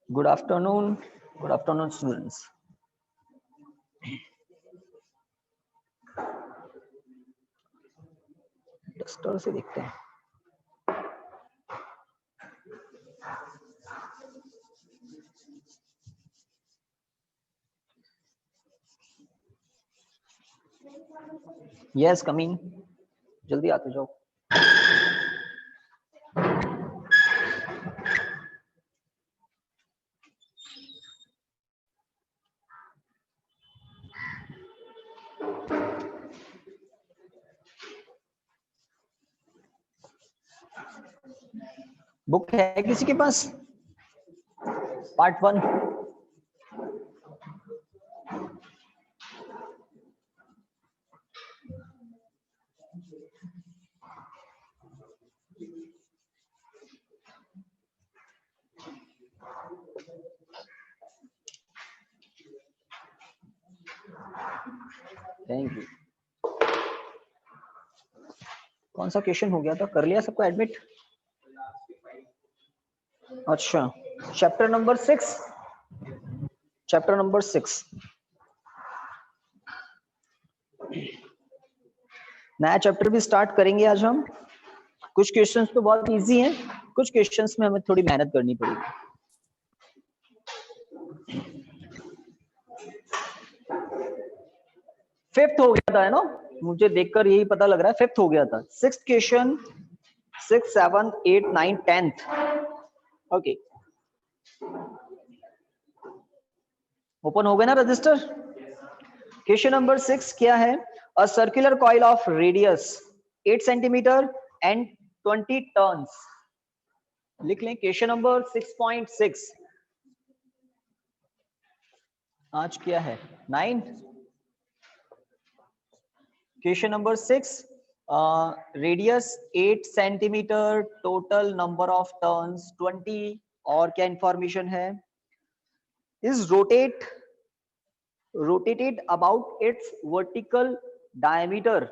Good afternoon. Good afternoon, students. Duster से देखते हैं. Yes, coming. जल्दी आते जाओ. बुक है किसी के पास? पार्ट 1. Thank you. कौन सा क्वेश्चन हो गया था? कर लिया सबको एडमिट? अच्छा, चैप्टर नंबर 6. Chapter number 6. नया चैप्टर भी स्टार्ट करेंगे आज हम. कुछ क्वेश्चंस तो बहुत इजी हैं, कुछ क्वेश्चंस में हमें थोड़ी मेहनत करनी पड़ेगी. फिफ्थ हो गया था, है ना? मुझे देखकर यही पता लग रहा है फिफ्थ हो गया था. Sixth question, 6, 7, 8, 9, 10th. Okay, open हो गए ना रजिस्टर? क्वेश्चन नंबर 6 क्या है? A circular coil of radius 8 centimetre and 20 turns. लिख लें क्वेश्चन नंबर 6.6. आज क्या है? 9. Question number 6, radius 8 centimetre, total number of turns 20, और क्या इंफॉर्मेशन है? Is rotated about its vertical diameter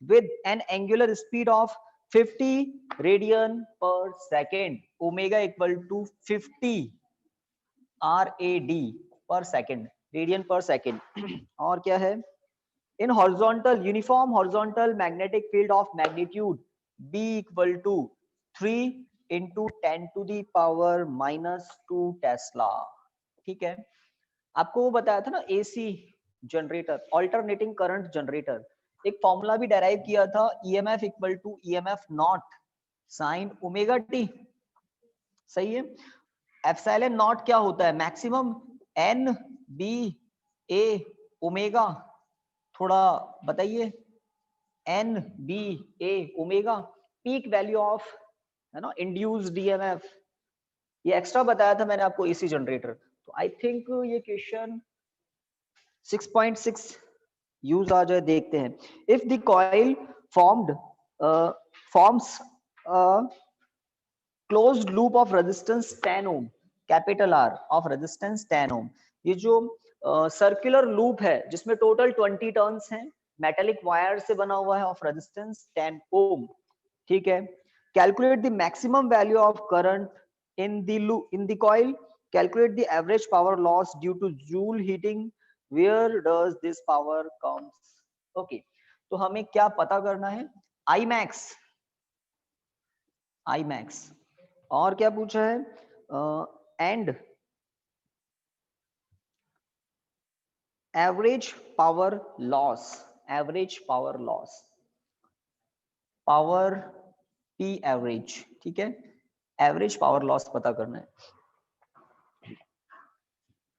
with an angular speed of 50 radian per second. Omega equal to 50 rad per second, radian per second. और क्या है? In horizontal, uniform horizontal magnetic field of magnitude B equal to 3 into 10 to the power minus 2 tesla. ठीक है, आपको वो बताया था ना AC generator, alternating current generator. एक फॉर्मूला भी डेराइव किया था, EMF equal to EMF not sine omega t. सही है. एप्सिलॉन नॉट क्या होता है? Maximum N B A omega. थोड़ा बताइए. N B A omega, peak value of, है ना, इंड्यूस्ड ईएमएफ. ये एक्स्ट्रा बताया था मैंने आपको एसी जनरेटर. तो आई थिंक ये क्वेश्चन 6.6 यूज आ जाए. देखते हैं. If the coil forms closed loop of resistance 10 ohm, capital R of resistance 10 ohm. ये जो सर्कुलर लूप है जिसमें टोटल 20 टर्न्स हैं, मेटेलिक वायर से बना हुआ है, ऑफ रेजिस्टेंस 10 ओम. ठीक है. Calculate the maximum value of current in the coil. Calculate the average power loss due to joule heating. Where does this power comes? Okay, तो हमें क्या पता करना है? Imax. और क्या पूछा है? and average power loss. Power P average. ठीक है, एवरेज पावर लॉस पता करना है.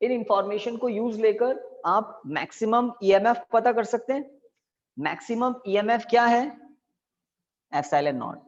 इन इंफॉर्मेशन को यूज लेकर आप मैक्सिमम ईएमएफ पता कर सकते हैं. मैक्सिमम ईएमएफ क्या है? Epsilon not.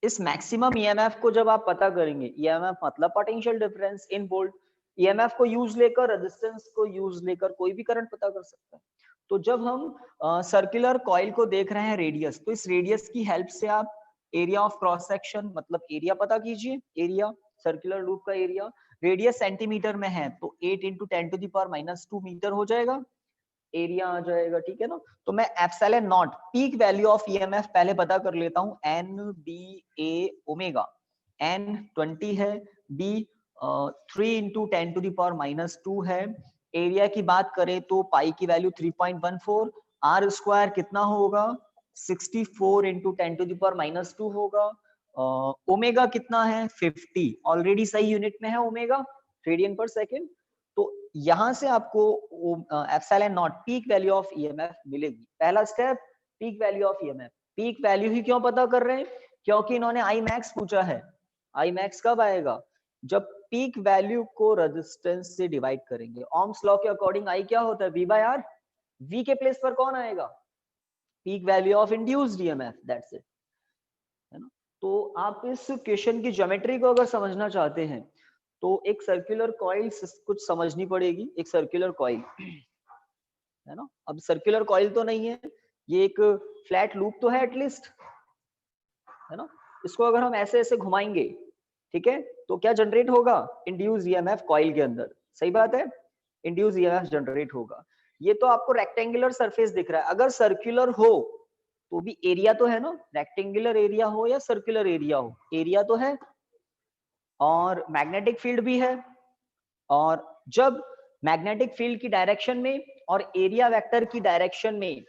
इस मैक्सिमम ईएमएफ को जब आप पता करेंगे, ईएमएफ मतलब potential difference in volt, EMF को यूज लेकर, रेजिस्टेंस को यूज लेकर कोई भी करंट पता कर सकता है. तो जब हम सर्कुलर कॉइल को देख रहे हैं रेडियस, तो इस रेडियस की हेल्प से आप एरिया ऑफ क्रॉस सेक्शन मतलब एरिया पता कीजिए. एरिया, सर्कुलर लूप का एरिया, रेडियस सेंटीमीटर में है तो 8 × 10⁻⁻2 मीटर हो जाएगा. एरिया आ जाएगा, ठीक है ना। तो मैं epsilon naught peak value of EMF पहले पता कर लेता हूँ, N B A omega, N 20 है, बी 3 इंटू 10⁻⁻2 है। एरिया की बात करें तो पाई की वैल्यू 3.14, आर स्क्वायर कितना होगा 64 इंटू 10⁻⁻2 होगा, ओमेगा कितना है 50, ऑलरेडी सही यूनिट में है ओमेगा, रेडियन पर सेकेंड। तो यहां से आपको epsilon naught peak value of EMF मिलेगी। पहला step peak value of EMF. Peak value ही क्यों पता कर रहे हैं, क्योंकि इन्होंने आई मैक्स पूछा है। आई मैक्स कब आएगा, जब पीक वैल्यू को रेजिस्टेंस से डिवाइड करेंगे। ओम्स लॉ के अकॉर्डिंग आई क्या होता है, वी बाय आर। वी के प्लेस पर कौन आएगा, peak value of induced EMF, that's it, है ना। तो आप इस क्वेश्चन की ज्योमेट्री को अगर समझना चाहते हैं तो एक सर्कुलर कॉइल कुछ समझनी पड़ेगी। एक सर्कुलर कॉइल है ना, अब सर्कुलर कॉइल तो नहीं है, ये एक फ्लैट लूप तो है एटलीस्ट, है ना। इसको अगर हम ऐसे ऐसे घुमाएंगे, ठीक है, तो क्या जनरेट होगा, इंड्यूस ईएमएफ कॉइल के अंदर, सही बात है, इंड्यूस ईएमएफ जनरेट होगा। ये तो आपको रेक्टेंगुलर सरफेस दिख रहा है, अगर सर्कुलर हो तो भी एरिया तो है ना, रेक्टेंगुलर एरिया हो या सर्कुलर एरिया हो, एरिया तो है और मैग्नेटिक फील्ड भी है। और जब मैग्नेटिक फील्ड की डायरेक्शन में और एरिया वेक्टर की डायरेक्शन में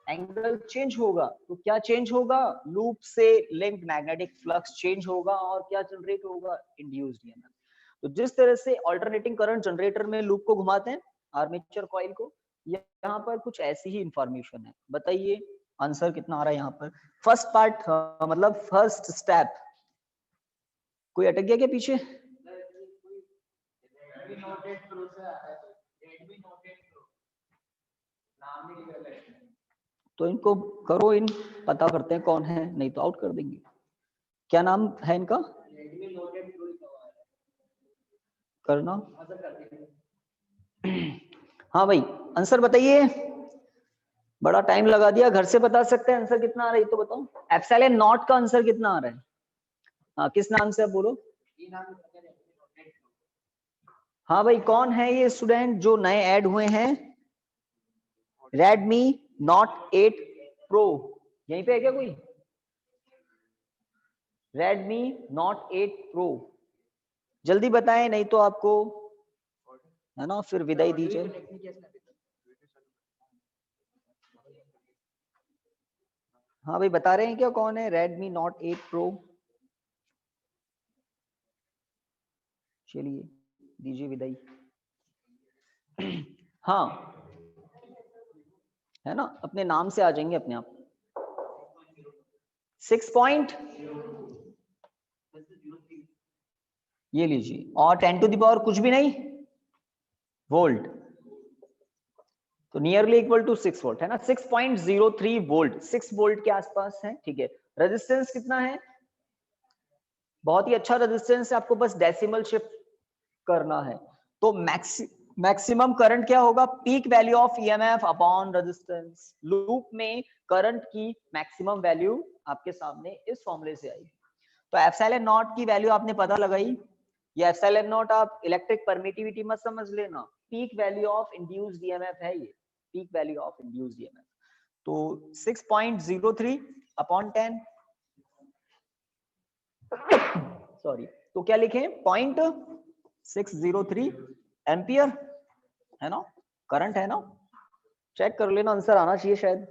एंगल चेंज होगा तो क्या चेंज होगा, लूप से लिंक्ड मैग्नेटिक फ्लक्स चेंज होगा और क्या जनरेट होगा, इंड्यूस्ड ईएमएफ। तो जिस तरह से अल्टरनेटिंग करंट जनरेटर में लूप को घुमाते हैं आर्मेचर कॉइल को, यहाँ पर कुछ ऐसी ही इंफॉर्मेशन है। बताइए आंसर कितना आ रहा है यहाँ पर। फर्स्ट पार्ट मतलब फर्स्ट स्टेप, कोई अटक गया क्या पीछे, तो इनको करो, इन पता करते हैं कौन है, नहीं तो आउट कर देंगे। क्या नाम है इनका, करना। हाँ भाई आंसर बताइए, बड़ा टाइम लगा दिया, घर से बता सकते हैं आंसर कितना आ रहा है तो बताओ। एप्सिलॉन नॉट का आंसर कितना आ रहा है, हाँ किस नाम से, आप बोलो। हाँ भाई कौन है ये स्टूडेंट जो नए ऐड हुए हैं, रेडमी नोट 8 प्रो, यहीं पे है क्या कोई, रेडमी नोट 8 प्रो, जल्दी बताएं नहीं तो आपको, है ना, फिर विदाई दीजिए। हाँ भाई बता रहे हैं क्या कौन है, रेडमी नोट 8 प्रो, चलिए दीजिए विदाई। हाँ है ना, अपने नाम से आ जाएंगे अपने आप। 6 पॉइंट, ये लीजिए, और 10 टू द पावर कुछ भी नहीं वोल्ट, तो नियरली इक्वल टू 6 वोल्ट, है ना, 6.03 वोल्ट, 6 वोल्ट के आसपास है, ठीक है। रेजिस्टेंस कितना है, बहुत ही अच्छा रेजिस्टेंस है, आपको बस डेसिमल शिफ्ट करना है। तो मैक्सिमम करंट क्या होगा, peak value of EMF upon resistance. Loop में करंट की मैक्सिमम वैल्यू आपके सामने इस फॉर्मूले से आएगी। तो एप्सिलॉन नॉट की वैल्यू आपने पता लगाई, ये एप्सिलॉन नॉट आप इलेक्ट्रिक परमिटिविटी मत समझ लेना, peak value of induced EMF है ये, peak value of induced EMF. तो 6.03 अपॉन 10 सॉरी, तो क्या लिखें 0.603 एम्पियर, है ना, करंट है ना, चेक कर लेना, आंसर आना चाहिए शायद।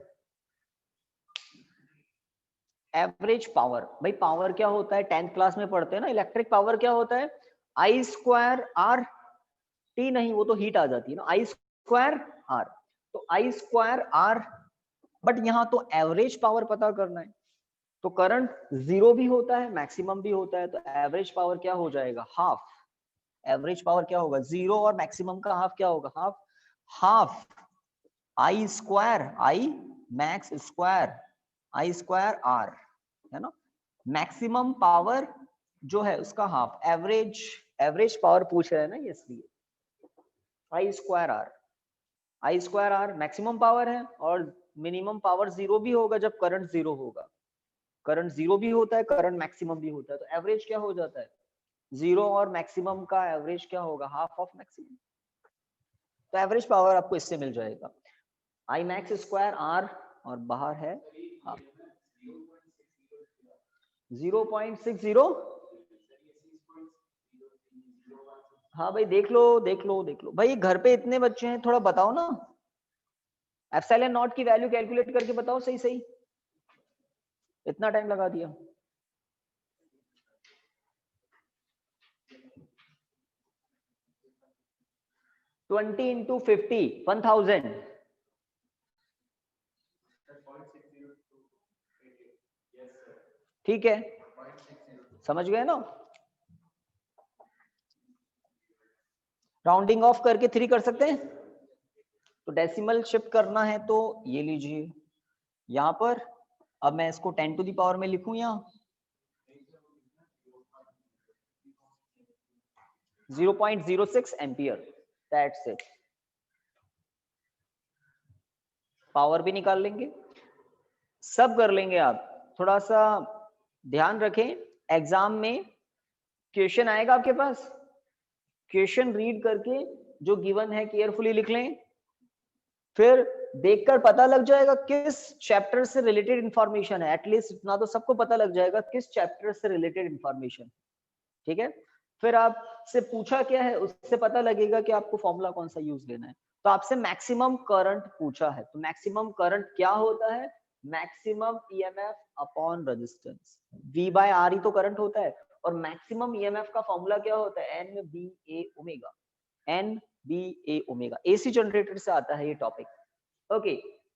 एवरेज पावर, भाई पावर क्या होता है, 10th क्लास में पढ़ते हैं ना, इलेक्ट्रिक पावर क्या होता है, आई स्क्वायर आर, टी नहीं वो तो हीट आ जाती है ना, आई स्क्वायर आर, तो आई स्क्वायर आर, बट यहाँ तो एवरेज पावर पता करना है, तो करंट जीरो भी होता है मैक्सिमम भी होता है, तो एवरेज पावर क्या हो जाएगा, हाफ। एवरेज पावर क्या होगा, जीरो और मैक्सिमम का हाफ क्या होगा, half, half I square I max square I square R, है ना, मैक्सिमम पावर जो है उसका हाफ, एवरेज, एवरेज पावर पूछ रहे हैं ना ये, इसलिए I square R, I square R maximum power है, और मिनिमम पावर जीरो भी होगा जब करंट जीरो होगा, करंट जीरो भी होता है, करंट मैक्सिमम भी होता है, तो एवरेज क्या हो जाता है, जीरो और मैक्सिमम का एवरेज क्या होगा, हाफ ऑफ मैक्सिमम। तो एवरेज पावर आपको इससे मिल जाएगा। आई मैक्स स्क्वायर आर और बाहर है 0.60। हाँ भाई देख लो देख लो देख लो भाई, घर पे इतने बच्चे हैं, थोड़ा बताओ ना, एप्सिलॉन नॉट की वैल्यू कैलकुलेट करके बताओ सही सही, इतना टाइम लगा दिया। Twenty into 50 1000। ठीक है, समझ गए ना? राउंडिंग ऑफ करके 3 कर सकते हैं, तो डेसिमल शिफ्ट करना है तो ये लीजिए यहां पर। अब मैं इसको 10 टू द पावर में लिखूं या 0.06 एम्पियर, दैट्स इट। पावर भी निकाल लेंगे, सब कर लेंगे। आप थोड़ा सा ध्यान रखें, एग्जाम में क्वेश्चन आएगा आपके पास, क्वेश्चन रीड करके जो गिवन है केयरफुली लिख लें, फिर देखकर पता लग जाएगा किस चैप्टर से रिलेटेड इंफॉर्मेशन है, एटलीस्ट इतना तो सबको पता लग जाएगा किस चैप्टर से रिलेटेड इंफॉर्मेशन। ठीक है, फिर आपसे पूछा क्या है उससे पता लगेगा कि आपको फॉर्मूला कौन सा यूज लेना है। तो आपसे मैक्सिमम करंट पूछा है, तो मैक्सिमम करंट क्या होता है? Maximum EMF upon resistance, V by R ही तो करंट होता है। और मैक्सिमम ईएमएफ का फॉर्मूला क्या होता है? NBA omega, NBA omega. AC generator से आता है ये टॉपिक। ओके,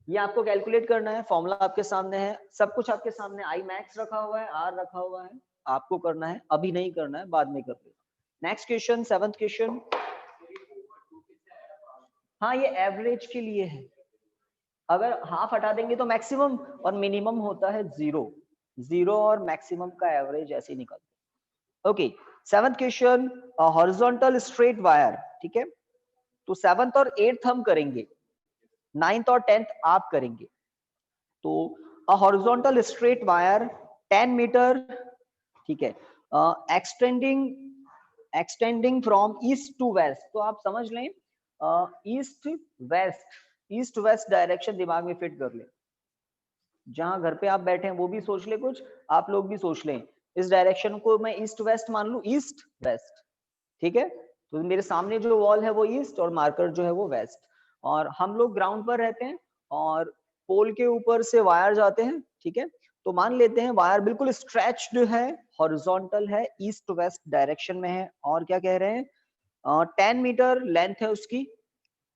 ये आपको कैलकुलेट करना है, फॉर्मूला आपके सामने है, सब कुछ आपके सामने, आई मैक्स रखा हुआ है, आर रखा हुआ है, आपको करना है, अभी नहीं करना है, बाद में कर लेना। Next question, 7th question. हाँ ये एवरेज के लिए है, अगर हाफ हटा देंगे तो मैक्सिमम, और मिनिमम होता है 0, 0 और मैक्सिमम का एवरेज ऐसे ही निकलता है। Okay, 7th question, horizontal straight wire. ठीक है, तो 7th और 8th हम करेंगे, 9th और 10th आप करेंगे। तो a horizontal straight wire 10 metre, ठीक है, extending from east to west. तो आप समझ लें east west, east west direction दिमाग में फिट कर लें। जहां घर पे आप बैठे हैं वो भी सोच ले, कुछ आप लोग भी सोच लें, इस डायरेक्शन को मैं ईस्ट वेस्ट मान लूं, ईस्ट वेस्ट। ठीक है, तो मेरे सामने जो वॉल है वो ईस्ट और मार्कर जो है वो वेस्ट, और हम लोग ग्राउंड पर रहते हैं और पोल के ऊपर से वायर जाते हैं। ठीक है, तो मान लेते हैं वायर बिल्कुल स्ट्रेच्ड है, हॉरिजॉन्टल है, ईस्ट वेस्ट डायरेक्शन में है, और क्या कह रहे हैं 10 मीटर लेंथ है उसकी,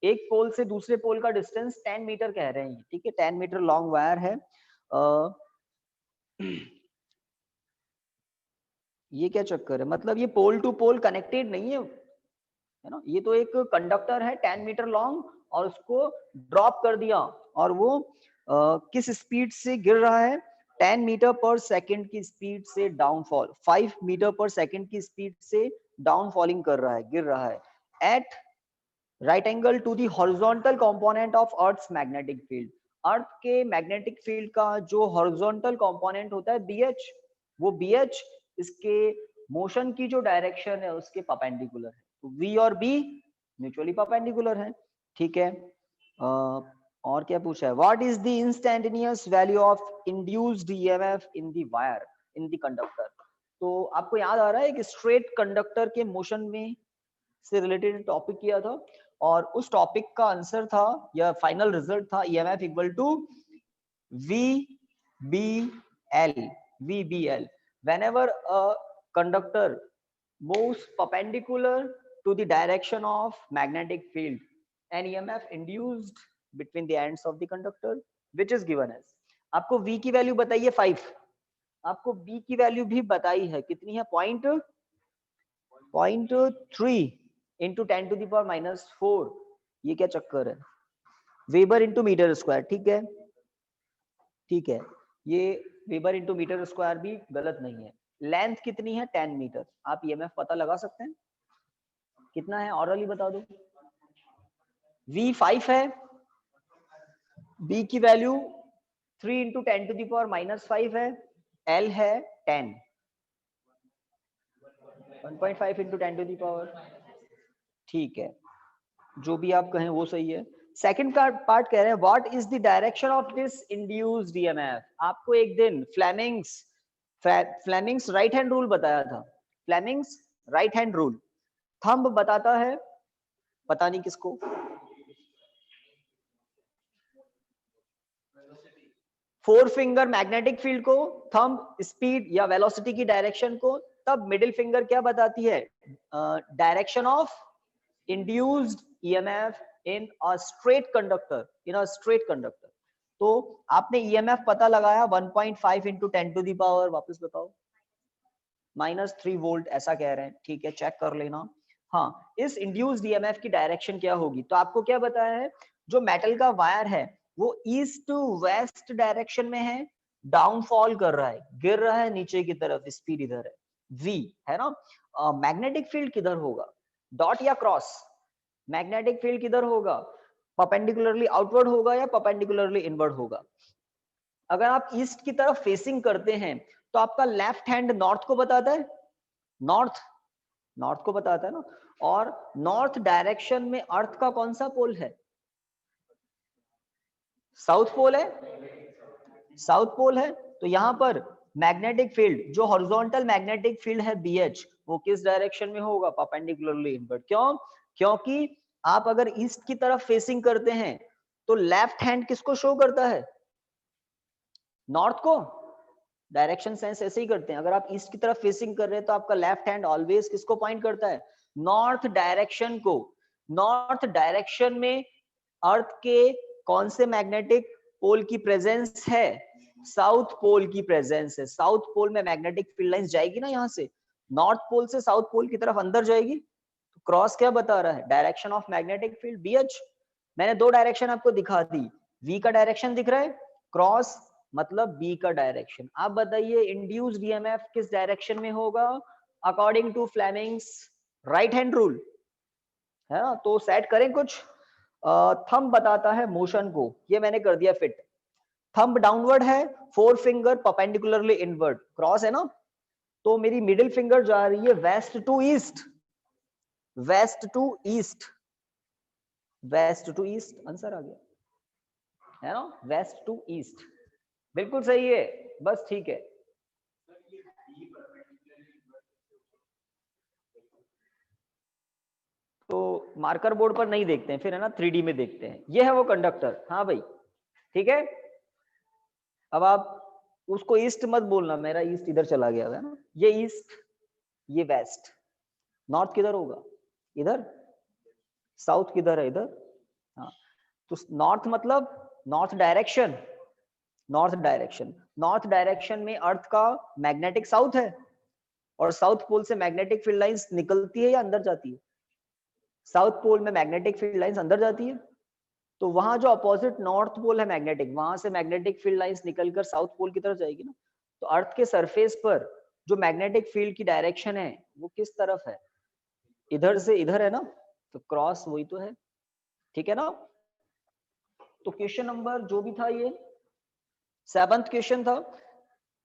एक पोल से दूसरे पोल का डिस्टेंस 10 मीटर कह रहे हैं। ठीक है, 10 मीटर लॉन्ग वायर है। ये क्या चक्कर है, मतलब ये पोल टू पोल कनेक्टेड नहीं है ना, ये तो एक कंडक्टर है 10 मीटर लॉन्ग, और उसको ड्रॉप कर दिया, और वो किस स्पीड से गिर रहा है? 10 मीटर पर सेकंड की स्पीड से डाउनफॉल, 5 मीटर पर सेकंड की स्पीड से डाउनफॉलिंग कर रहा है, गिर रहा है, at right angle to the horizontal component of earth's magnetic field. Earth के मैग्नेटिक फील्ड का जो हॉरिजॉन्टल कंपोनेंट होता है BH, वो BH इसके मोशन की जो डायरेक्शन है उसके परपेंडिकुलर है, तो V और B म्यूचुअली परपेंडिकुलर है। ठीक है, और क्या पूछा है? What is the instantaneous value of induced EMF in the wire, in the conductor? तो आपको याद आ रहा है कि स्ट्रेट कंडक्टर के मोशन में से रिलेटेड टॉपिक किया था, और उस टॉपिक का आंसर था या फाइनल रिजल्ट था EMF equal to VBL, VBL। whenever a conductor moves perpendicular to the direction of magnetic field, an EMF induced between the ends of the conductor which is given as, आपको V की value बताइए 5, आपको B की value भी बताई है, कितनी है? 0.3 इंटू 10 टू द पावर -4। ये क्या चक्कर है? Weber into metre square. ठीक है, ठीक है, ये वेबर इंटू मीटर स्क्वायर भी गलत नहीं है। लेंथ कितनी है? 10 मीटर। आप ईएमएफ पता लगा सकते हैं कितना है, ऑरली बता दो। V 5 है, B की value 3 into 10 to the power -5 है, L है 10, 1.5 इंटू 10 टू द पावर। ठीक है, जो भी आप कहें वो सही है। सेकंड पार्ट कह रहे हैं what is the direction of this induced EMF. आपको एक दिन फ्लेमिंग्स राइट हैंड रूल बताया था, Fleming's right hand rule. Thumb बताता है पता नहीं किसको, फोर फिंगर मैग्नेटिक फील्ड को, थंब स्पीड या वेलोसिटी की डायरेक्शन को, तब मिडिल फिंगर क्या बताती है, direction of induced EMF in a straight conductor, in a straight conductor. तो आपने ईएमएफ पता लगाया 1.5 इंटू 10 टू दी पावर, वापस बताओ, -3 वोल्ट ऐसा कह रहे हैं, ठीक है चेक कर लेना। हाँ, इस इंड्यूस्ड ईएमएफ की डायरेक्शन क्या होगी, तो आपको क्या बताया है, जो मेटल का वायर है वो ईस्ट टू वेस्ट डायरेक्शन में है, डाउनफॉल कर रहा है, गिर रहा है नीचे की तरफ, स्पीड इधर है v, है ना। मैग्नेटिक फील्ड किधर होगा, डॉट या क्रॉस, मैग्नेटिक फील्ड किधर होगा, परपेंडिकुलरली आउटवर्ड होगा या परपेंडिकुलरली इनवर्ड होगा। अगर आप ईस्ट की तरफ फेसिंग करते हैं तो आपका लेफ्ट हैंड नॉर्थ को बताता है, नॉर्थ नॉर्थ को बताता है ना, और नॉर्थ डायरेक्शन में अर्थ का कौन सा पोल है, साउथ पोल है, साउथ पोल है। तो यहां पर मैग्नेटिक फील्ड, जो हॉरिजॉन्टल मैग्नेटिक फील्ड है BH, वो किस डायरेक्शन में होगा, परपेंडिकुलरली इनवर्ड। क्यों, क्योंकि आप अगर ईस्ट की तरफ फेसिंग करते हैं तो लेफ्ट हैंड किसको शो करता है, नॉर्थ को। डायरेक्शन सेंस ऐसे ही करते हैं, अगर आप ईस्ट की तरफ फेसिंग कर रहे हैं तो आपका लेफ्ट हैंड ऑलवेज किसको पॉइंट करता है, नॉर्थ डायरेक्शन को। नॉर्थ डायरेक्शन में अर्थ के कौन से मैग्नेटिक पोल की प्रेजेंस है, साउथ पोल की प्रेजेंस है। साउथ पोल में मैग्नेटिक फील्ड लाइंस जाएगी ना, यहाँ से नॉर्थ पोल से साउथ पोल की तरफ अंदर जाएगी, तो क्रॉस क्या बता रहा है, direction of magnetic field BH। मैंने दो डायरेक्शन आपको दिखा दी, V का डायरेक्शन दिख रहा है, क्रॉस मतलब B का डायरेक्शन। आप बताइए इंड्यूस्ड ईएमएफ किस डायरेक्शन में होगा, according to Fleming's right hand rule, है ना। तो सेट करें कुछ, थंब बताता है मोशन को, ये मैंने कर दिया फिट। थंब डाउनवर्ड है, four finger perpendicularly inward, cross है ना, तो मेरी मिडिल फिंगर जा रही है west to east, west to east, west to east, answer आ गया, है ना, वेस्ट टू ईस्ट, बिल्कुल सही है, बस ठीक है। तो मार्कर बोर्ड पर नहीं देखते हैं फिर, है ना, 3D में देखते हैं। ये है वो कंडक्टर, हाँ भाई ठीक है। अब आप उसको ईस्ट मत बोलना, मेरा ईस्ट इधर चला गया है ना, ये ईस्ट, ये वेस्ट, नॉर्थ किधर होगा, इधर, साउथ किधर है, इधर। हाँ, तो नॉर्थ मतलब north direction, north direction, north direction में अर्थ का मैग्नेटिक साउथ है, और साउथ पोल से मैग्नेटिक फील्ड लाइंस निकलती है या अंदर जाती है, साउथ पोल में मैग्नेटिक फील्ड लाइंस अंदर जाती है, तो वहां जो अपोजिट नॉर्थ पोल है मैग्नेटिक, वहां से मैग्नेटिक फील्ड लाइंस निकलकर साउथ पोल की तरफ जाएगी ना। तो अर्थ के सरफेस पर जो मैग्नेटिक फील्ड की डायरेक्शन है वो किस तरफ है, इधर से इधर है ना, तो क्रॉस वही तो है, ठीक है ना। तो क्वेश्चन नंबर जो भी था ये 7th क्वेश्चन था।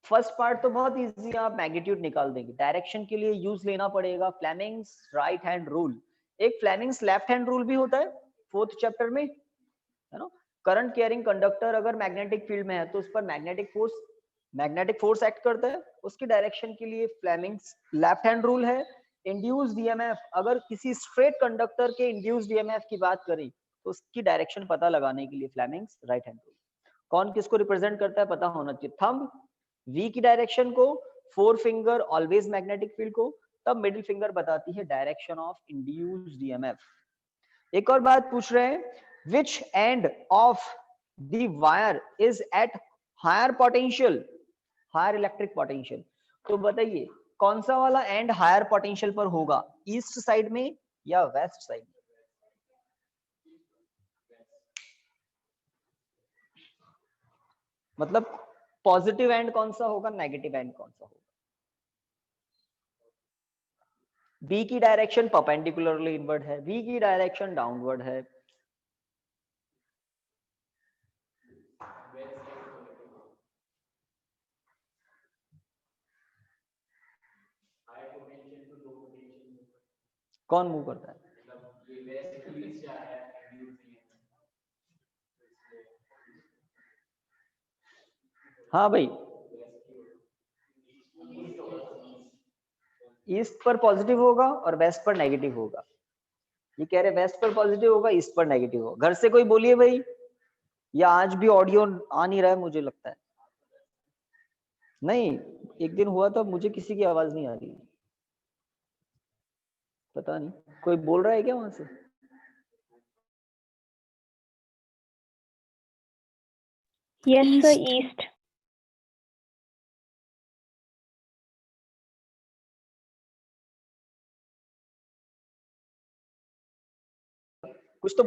फर्स्ट पार्ट तो बहुत इजी है, आप मैग्नीट्यूड निकाल देंगे। डायरेक्शन के लिए यूज लेना पड़ेगा फ्लेमिंग्स राइट हैंड रूल। एक फ्लेमिंग्स लेफ्ट हैंड रूल भी होता है 4th चैप्टर में, है ना। करंट कैरिंग कंडक्टर अगर मैग्नेटिक फील्ड में है तो उस पर मैग्नेटिक फोर्स एक्ट करता है, उसकी डायरेक्शन के लिए फ्लेमिंग्स लेफ्ट हैंड रूल है। इंड्यूस्ड ईएमएफ, अगर किसी स्ट्रेट कंडक्टर के इंड्यूस्ड ईएमएफ की बात करें तो उसकी डायरेक्शन पता लगाने के लिए फ्लेमिंग्स राइट हैंड रूल। कौन किसको रिप्रेजेंट करता है पता होना चाहिए, थंब V की डायरेक्शन को, four finger always magnetic field को, तब मिडिल फिंगर बताती है डायरेक्शन ऑफ इंड्यूस्ड ईएमएफ। एक और बात पूछ रहे हैं, which end of the wire is at higher potential, higher electric potential. तो बताइए कौन सा वाला एंड हायर पोटेंशियल पर होगा, ईस्ट साइड में या वेस्ट साइड में। मतलब पॉजिटिव एंड कौन सा होगा, नेगेटिव एंड कौन सा होगा। बी की डायरेक्शन परपेंडिकुलरली इनवर्ड है, V की डायरेक्शन डाउनवर्ड है। कौन मूव करता है, हाँ भाई, ईस्ट पर पॉजिटिव होगा और वेस्ट पर नेगेटिव होगा। ये कह रहे वेस्ट पर पॉजिटिव होगा, ईस्ट पर नेगेटिव होगा। घर से कोई बोलिए भाई, या आज भी ऑडियो आ नहीं रहा है मुझे लगता है। नहीं, एक दिन हुआ था, मुझे किसी की आवाज नहीं आ रही, पता नहीं कोई बोल रहा है क्या वहां से। Yes sir, east. ईस्ट। कुछ तो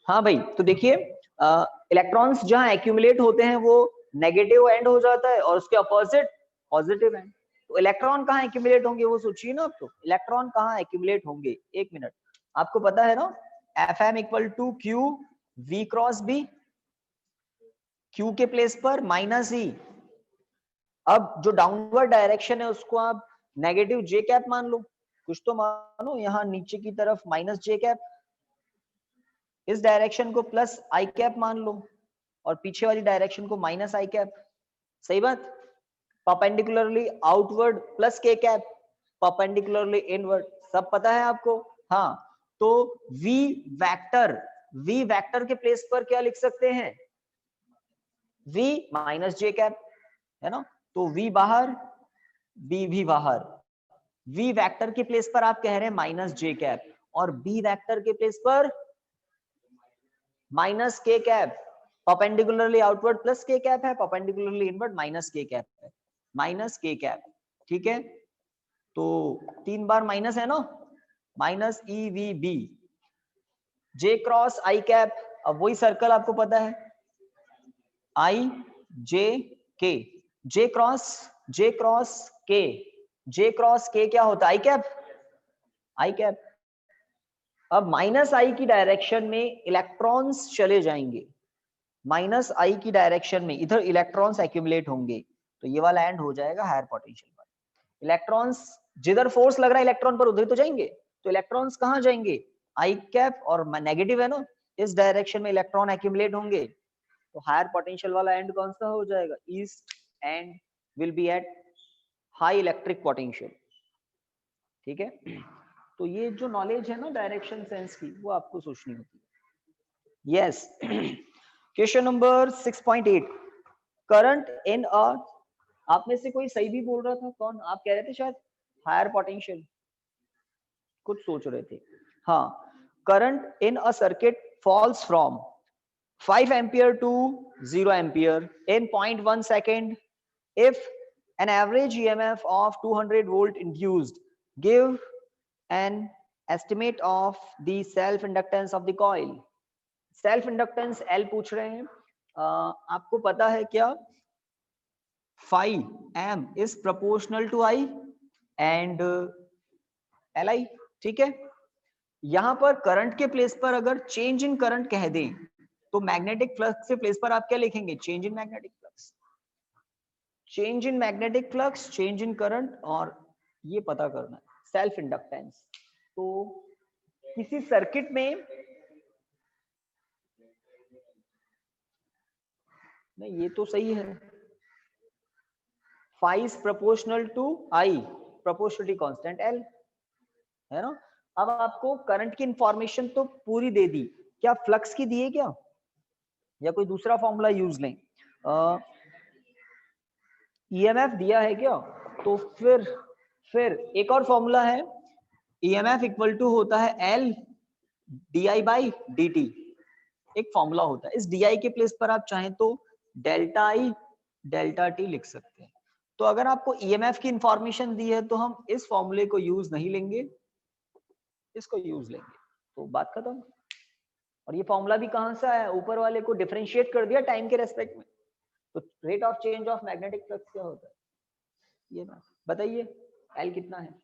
हाँ भाई, तो देखिए इलेक्ट्रॉन्स जहां एक्यूमुलेट होते हैं वो नेगेटिव एंड हो जाता है और उसके अपोजिट पॉजिटिव एंड। तो इलेक्ट्रॉन कहाँ एक्यूमुलेट होंगे वो सोचिए ना आप। तो इलेक्ट्रॉन कहाँ एक्यूमुलेट होंगे, एक मिनट, आपको पता है ना, Fm equal to Q V cross B, Q के प्लेस पर माइनस ई। अब जो डाउनवर्ड डायरेक्शन है उसको आप नेगेटिव जे कैप मान लो, कुछ तो मानो, यहाँ नीचे की तरफ माइनस जे कैप, इस डायरेक्शन को प्लस आई कैप मान लो और पीछे वाली डायरेक्शन को माइनस आई कैप। सही बात। परपेंडिकुलरली आउटवर्ड प्लस के कैप, परपेंडिकुलरली इनवर्ड, सब पता है आपको। हाँ, तो वी वेक्टर के प्लेस पर क्या लिख सकते हैं, v माइनस जे कैप, है ना। तो v बाहर, b भी बाहर। v वेक्टर के प्लेस पर आप कह रहे हैं माइनस जे कैप और b वेक्टर के प्लेस पर माइनस के कैप। परपेंडिकुलरली आउटवर्ड प्लस के कैप है, परपेंडिकुलरली इनवर्ड माइनस के कैप है, माइनस के कैप। ठीक है, तो 3 बार माइनस है ना, माइनस ई वी बी, जे क्रॉस आई कैप। अब वही सर्कल आपको पता है, आई जे के, जे क्रॉस के, जे क्रॉस के क्या होता है, आई कैप, आई कैप। अब माइनस आई की डायरेक्शन में इलेक्ट्रॉन्स चले जाएंगे, माइनस आई की डायरेक्शन में इधर इलेक्ट्रॉन्स एक्यूमुलेट होंगे, तो ये वाला एंड हो जाएगा हायर पोटेंशियल वाला। इलेक्ट्रॉन्स जिधर फोर्स लग रहा है इलेक्ट्रॉन पर उधर तो जाएंगे, तो इलेक्ट्रॉन्स कहाँ जाएंगे, आई कैप, और नेगेटिव है ना, इस डायरेक्शन में इलेक्ट्रॉन एक्यूमुलेट होंगे, तो हायर पोटेंशियल वाला एंड कौन सा हो जाएगा, east and will be at high electric potential. ठीक है, तो ये जो नॉलेज है ना डायरेक्शन सेंस की, वो आपको सोचनी होती है। Yes, question number 6.8, current in a, आप में से कोई सही भी बोल रहा था, कौन, आप कह रहे थे शायद हायर पोटेंशियल, कुछ सोच रहे थे। हाँ, current in a circuit falls from 5 ampere to 0 ampere in 0.1 second if an average EMF of 200 volt induced. Give an estimate of the self inductance of the coil. Self inductance L पूछ रहे हैं। आपको पता है क्या, phi m is proportional to I and Li। ठीक है, यहां पर करंट के प्लेस पर अगर चेंज इन करंट कह दें तो मैग्नेटिक फ्लक्स के प्लेस पर आप क्या लिखेंगे, change in magnetic flux, change in magnetic flux, change in current, और ये पता करना है सेल्फ इंडक्टेंस। तो किसी सर्किट में, नहीं ये तो सही है, phi is proportional to I, proportionality constant L, है ना। अब आपको करंट की इंफॉर्मेशन तो पूरी दे दी, क्या फ्लक्स की दी है क्या, या कोई दूसरा फॉर्मूला यूज लें, ईएमएफ दिया है क्या, तो फिर एक और फॉर्मूला है, ईएमएफ इक्वल टू होता है L D I by D T, एक फॉर्मूला होता है। इस डी आई के प्लेस पर आप चाहें तो डेल्टा आई डेल्टा टी लिख सकते हैं। तो अगर आपको ईएमएफ की इंफॉर्मेशन दी है तो हम इस फॉर्मूले को यूज नहीं लेंगे, इसको यूज लेंगे, तो बात खत्म। और ये फॉर्मूला भी कहां से आया, ऊपर वाले को डिफरेंशिएट कर दिया टाइम के रेस्पेक्ट में। तो rate of change of magnetic flux क्या होता है, ये बात बताइए, एल कितना है,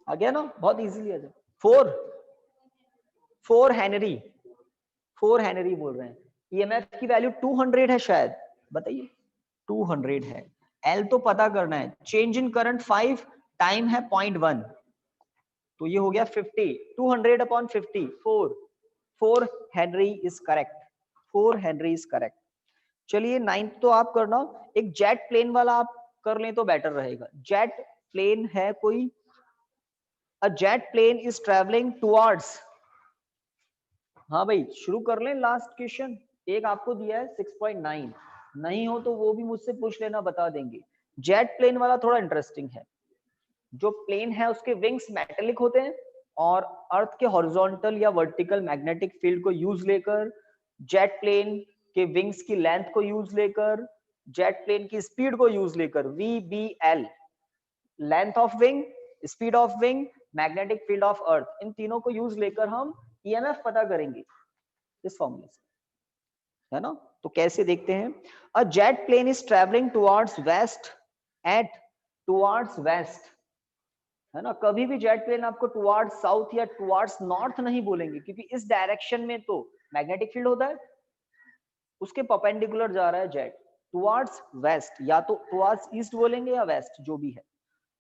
आ गया ना, बहुत इजीली आ जाए, 4 हेनरी, 4 हेनरी बोल रहे हैं। ईएमएफ की वैल्यू 200 है शायद, बताइए 200 है। एल तो पता करना है, चेंज इन करंट 5, टाइम है 0.1, तो ये हो गया 50, 200 upon 50, 4 Henry is correct, 4 Henry is correct. चलिए 9th तो आप करना, एक जेट प्लेन वाला आप कर लें तो बेटर रहेगा। जेट प्लेन है कोई, a jet plane is travelling towards, हाँ भाई शुरू कर लें लास्ट क्वेश्चन। एक आपको दिया है 6.9, नहीं हो तो वो भी मुझसे पूछ लेना, बता देंगे। जेट प्लेन वाला थोड़ा इंटरेस्टिंग है। जो प्लेन है उसके विंग्स मेटेलिक होते हैं और अर्थ के हॉरिजॉन्टल या वर्टिकल मैग्नेटिक फील्ड को यूज लेकर, जेट प्लेन के विंग्स की लेंथ को यूज लेकर, जेट प्लेन की स्पीड को यूज लेकर, VBL, length of wing, speed of wing, magnetic field of earth, इन तीनों को यूज लेकर हम EMF पता करेंगे इस फॉर्मूले से, है ना। तो कैसे देखते हैं, a jet plane is travelling towards west at, towards west, है ना। कभी भी जेट प्लेन आपको टुवर्ड्स साउथ या टुवर्ड्स नॉर्थ नहीं बोलेंगे, क्योंकि इस डायरेक्शन में तो मैग्नेटिक फील्ड होता है, उसके परपेंडिकुलर जा रहा है जेट। टुवर्ड्स वेस्ट, या तो टुवर्ड्स ईस्ट बोलेंगे या वेस्ट, जो भी है।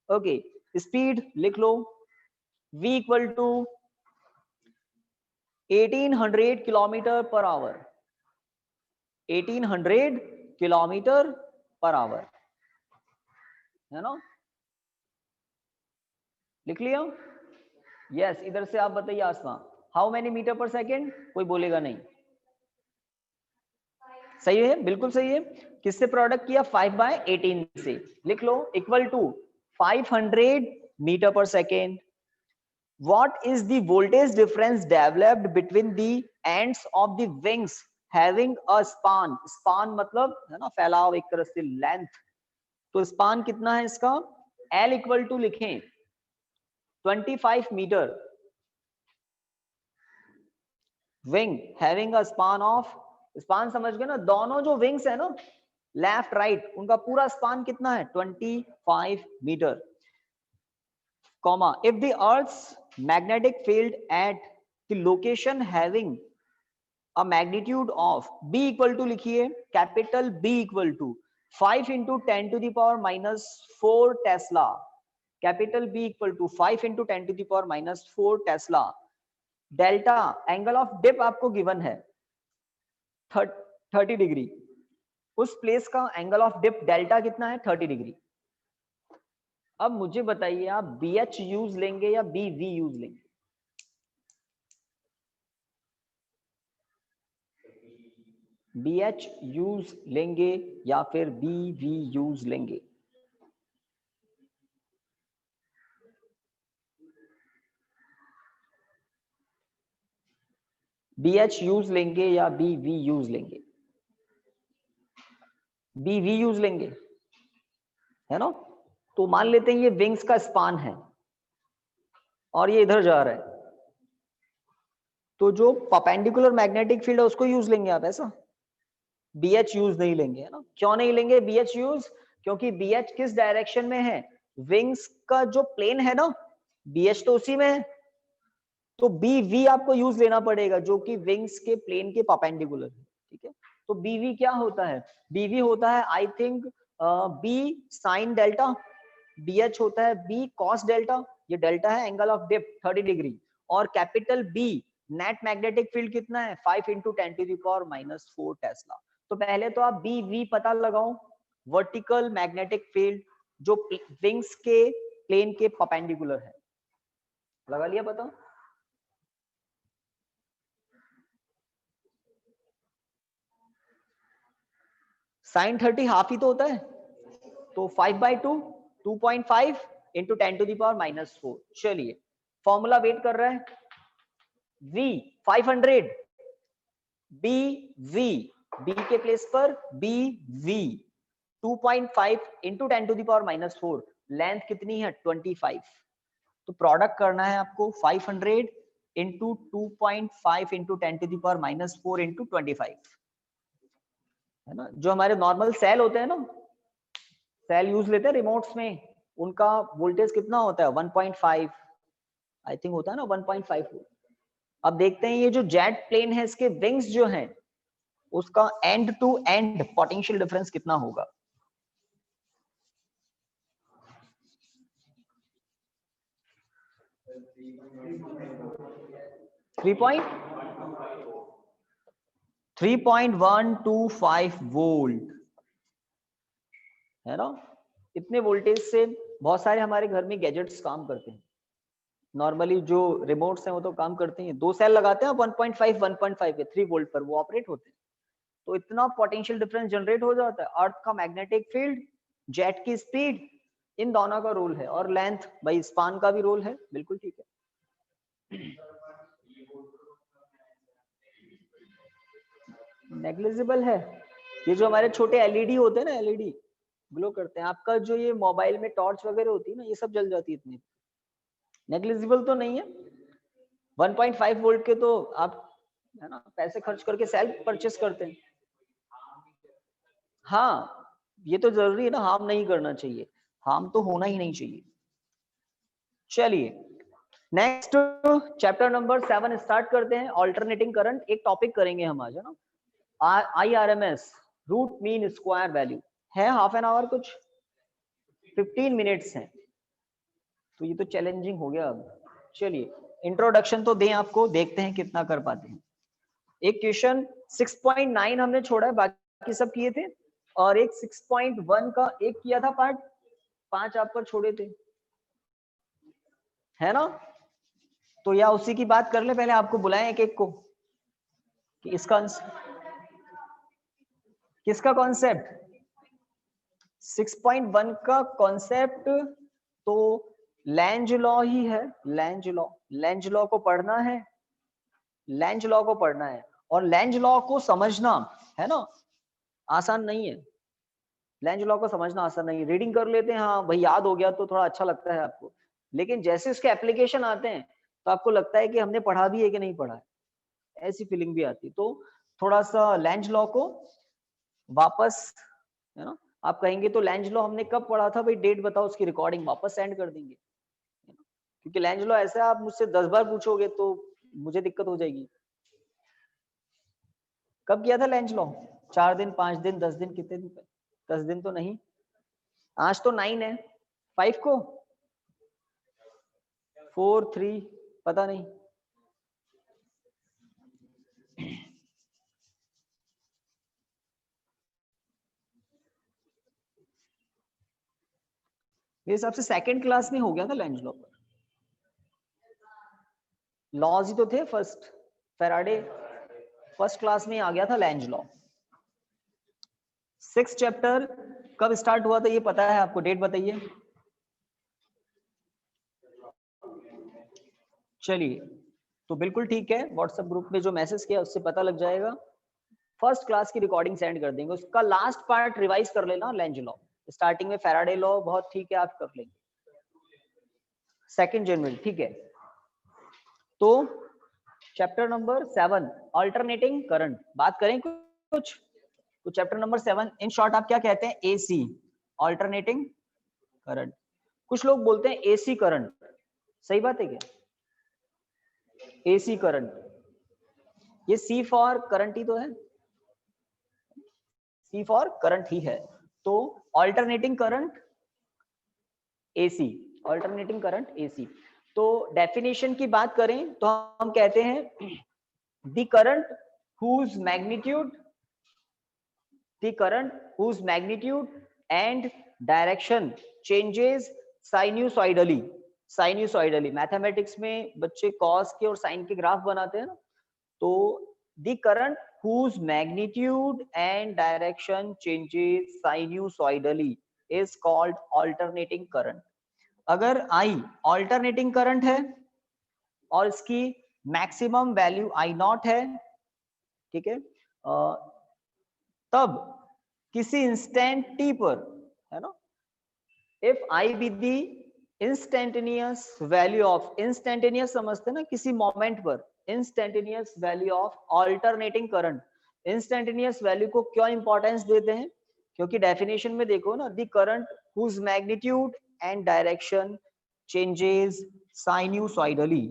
ओके, स्पीड लिख लो, v equal to 1800 kilometre per hour, 1800 kilometre per hour, है ना। लिख लिया? यस, इधर से आप बताइए Asma, how many metre per second, कोई बोलेगा नहीं। सही है, बिल्कुल सही है। किससे प्रोडक्ट किया, 5/18 से। लिख लो, equal to 500 metre per second. What is the voltage difference developed between the ends of the wings having a span? Span मतलब है ना फैलाव, एक तरह से लेंथ। तो स्पान कितना है इसका, L इक्वल टू लिखें 25 metre, wing having a span of, span समझ गए ना, दोनों जो विंग्स है ना लेफ्ट राइट, उनका पूरा स्पान कितना है 25 metre, comma, if the earth's magnetic field at the location having a magnitude of B equal to, लिखिए capital B equal to 5 into 10 to the power minus 4 Tesla, capital B equal to 5 into 10 to the power minus 4 tesla. Delta angle of dip आपको given है 30 degree, उस place का angle of dip delta कितना है 30 degree. अब मुझे बताइए आप BH यूज लेंगे या BV यूज लेंगे? BH यूज लेंगे या फिर BV यूज लेंगे? BH यूज लेंगे या BV यूज लेंगे? BV यूज लेंगे, है ना। तो मान लेते हैं ये विंग्स का स्पान है और ये इधर जा रहा है, तो जो परपेंडिकुलर मैग्नेटिक फील्ड है उसको यूज लेंगे आप, ऐसा। BH यूज नहीं लेंगे, है ना। क्यों नहीं लेंगे BH यूज, क्योंकि BH किस डायरेक्शन में है, विंग्स का जो प्लेन है ना, BH तो उसी में है, तो BV आपको यूज लेना पड़ेगा जो कि विंग्स के प्लेन के परपेंडिकुलर है, ठीक है। तो BV क्या होता है, BV होता है I think B sine delta, BH होता है B cos डेल्टा, ये डेल्टा है एंगल ऑफ डिप 30 डिग्री, और capital B net magnetic field कितना है 5 into 10 to the power minus 4 Tesla. तो पहले तो आप BV पता लगाओ, वर्टिकल मैग्नेटिक फील्ड जो विंग्स के प्लेन के परपेंडिकुलर है, लगा लिया पता। साइन 30 हाफ ही तो होता है, तो 5/2 2.5 into 10 to the power minus 4। चलिए फॉर्मूला वेट कर रहा है, V 500, BV, B के प्लेस पर BV 2.5 into 10 to the power minus 4, length कितनी है 25, तो प्रोडक्ट करना है आपको 500 into 2.5 into 10 to the power minus 4 into 25, है ना। जो हमारे नॉर्मल सेल होते हैं ना, सेल यूज लेते हैं रिमोट्स में, उनका वोल्टेज कितना होता है 1.5 आई थिंक होता है ना 1.5 वोल्ट। अब देखते हैं ये जो जेट प्लेन है इसके विंग्स जो हैं उसका end to end potential difference कितना होगा। 3.125 वोल्ट है ना। इतने वोल्टेज से बहुत सारे हमारे घर में गैजेट्स काम करते हैं। नॉर्मली जो रिमोट्स हैं वो तो काम करते हैं, 2 सेल लगाते हैं 1.5 पे 3 वोल्ट पर वो ऑपरेट होते हैं। तो इतना पोटेंशियल डिफरेंस जनरेट हो जाता है। अर्थ का मैग्नेटिक फील्ड, जेट की स्पीड, इन दोनों का रोल है, और लेंथ भाई स्पान का भी रोल है। बिल्कुल ठीक है। नेग्लिजिबल है। ये जो हमारे छोटे एलईडी होते हैं ना, एलईडी ग्लो करते हैं, आपका जो ये मोबाइल में टॉर्च वगैरह होती है ना, ये सब जल जाती है इतनी। नेग्लिजिबल तो नहीं है। 1.5 वोल्ट के तो आप है ना पैसे खर्च करके सेल परचेस करते हैं। हाँ, ये तो जरूरी है ना, हार्म नहीं करना चाहिए, हार्म तो होना ही नहीं चाहिए। चलिए नेक्स्ट चैप्टर नंबर 7 स्टार्ट करते हैं। ऑल्टरनेटिंग करंट एक टॉपिक करेंगे हम आज, है ना। IRMS, root mean square value है। हाफ एन आवर, कुछ 15 मिनट्स हैं, तो ये तो चैलेंजिंग हो गया। अब चलिए इंट्रोडक्शन तो दें आपको, देखते हैं कितना कर पाते हैं। एक क्वेश्चन 6.9 हमने छोड़ा है, बाकी सब किए थे, और एक 6.1 का एक किया था पार्ट, 5 आप पर छोड़े थे, है ना। तो या उसी की बात कर ले, पहले आपको बुलाएं एक एक को कि इसका किसका कॉन्सेप्ट 6.1 का कॉन्सेप्ट तो लेंज लॉ ही है। लेंज लॉ को पढ़ना है, लेंज लॉ को पढ़ना है, और लेंज लॉ को समझना है ना आसान नहीं है। लेंज लॉ को समझना आसान नहीं है। रीडिंग कर लेते हैं, हाँ भाई याद हो गया तो थोड़ा अच्छा लगता है आपको, लेकिन जैसे उसके एप्लीकेशन आते हैं तो आपको लगता है कि हमने पढ़ा भी है कि नहीं पढ़ा है, ऐसी फीलिंग भी आती है। तो थोड़ा सा लेंज लॉ को वापस, है ना, आप कहेंगे तो लेंज लॉ हमने कब पढ़ा था भाई, डेट बताओ, उसकी रिकॉर्डिंग वापस सेंड कर देंगे, क्योंकि लेंज लॉ ऐसा आप मुझसे 10 बार पूछोगे तो मुझे दिक्कत हो जाएगी। कब किया था लेंज लॉ? 4 दिन, 5 दिन, 10 दिन, कितने दिन? 10 दिन तो नहीं, आज तो 9 है, 5 को 4 3 पता नहीं। मेरे हिसाब से सेकंड क्लास में हो गया था लेंज लॉ पर। लॉज ही तो थे फर्स्ट, फैराडे फर्स्ट क्लास में आ गया था लेंज लॉ। 6 चैप्टर कब स्टार्ट हुआ था ये पता है आपको? डेट बताइए। चलिए तो बिल्कुल ठीक है, व्हाट्सएप ग्रुप में जो मैसेज किया उससे पता लग जाएगा। फर्स्ट क्लास की रिकॉर्डिंग सेंड कर देंगे, उसका लास्ट पार्ट रिवाइज कर लेना। लेंज लॉ स्टार्टिंग में फैराडे लॉ बहुत ठीक है, आप कर लेंगे 2 जनवरी, ठीक है। तो चैप्टर नंबर 7 अल्टरनेटिंग करंट बात करें कुछ। तो चैप्टर नंबर 7 इन शॉर्ट आप क्या कहते हैं? AC, alternating current. कुछ लोग बोलते हैं एसी करंट, सही बात है क्या? एसी करंट, ये सी फॉर करंट ही तो है, सी फॉर करंट ही है। तो alternating current AC, alternating current AC. तो डेफिनेशन की बात करें तो हम कहते हैं the current whose magnitude and direction changes sinusoidally। Mathematics में बच्चे कॉस के और साइन के ग्राफ बनाते हैं ना, तो the current whose magnitude and direction changes sinusoidally is called alternating current। अगर I alternating current है और इसकी मैक्सिमम वैल्यू I नॉट है, ठीक है, तब किसी इंस्टेंट टी पर, है ना, if I be the instantaneous value of, instantaneous समझते ना किसी मोमेंट पर, instantaneous value of alternating current. Instantaneous value को क्यों इंपॉर्टेंस देते हैं? क्योंकि डेफिनेशन में देखो ना, the current whose magnitude and direction changes sinusoidally,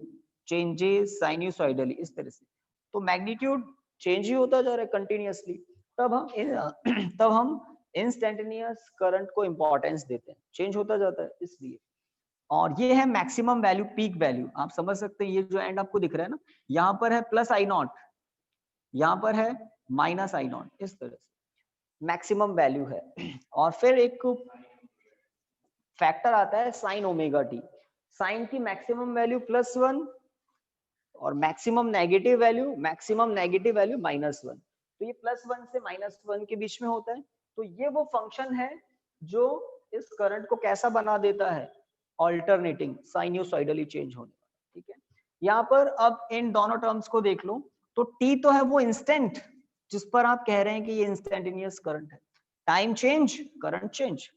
इस तरह से। तो मैग्नीट्यूड चेंज ही होता जा रहा है कंटिन्यूअसली, तब हम इंस्टेंटेनियस करंट को इंपॉर्टेंस देते हैं, चेंज होता जाता है इसलिए। और ये है मैक्सिमम वैल्यू, पीक वैल्यू, आप समझ सकते हैं। ये जो एंड आपको दिख रहा है ना, यहाँ पर है प्लस आई नॉट, यहाँ पर है माइनस आई नॉट, इस तरह से मैक्सिमम वैल्यू है। और फिर एक फैक्टर आता है साइन ओमेगा टी, साइन की मैक्सिमम वैल्यू +1 और मैक्सिमम नेगेटिव वैल्यू -1। तो ये +1 से -1 के बीच में होता है। तो ये वो फंक्शन है जो इस करंट को कैसा बना देता है, ऑल्टरनेटिंग, साइन्यूसॉइडली चेंज होने वाला। ठीक है, यहाँ पर अब इन दोनों टर्म्स को देख लो। तो टी तो है वो इंस्टेंट जिस पर आप कह रहे हैं कि ये इंस्टेंटेनियस करंट है। Time change current change,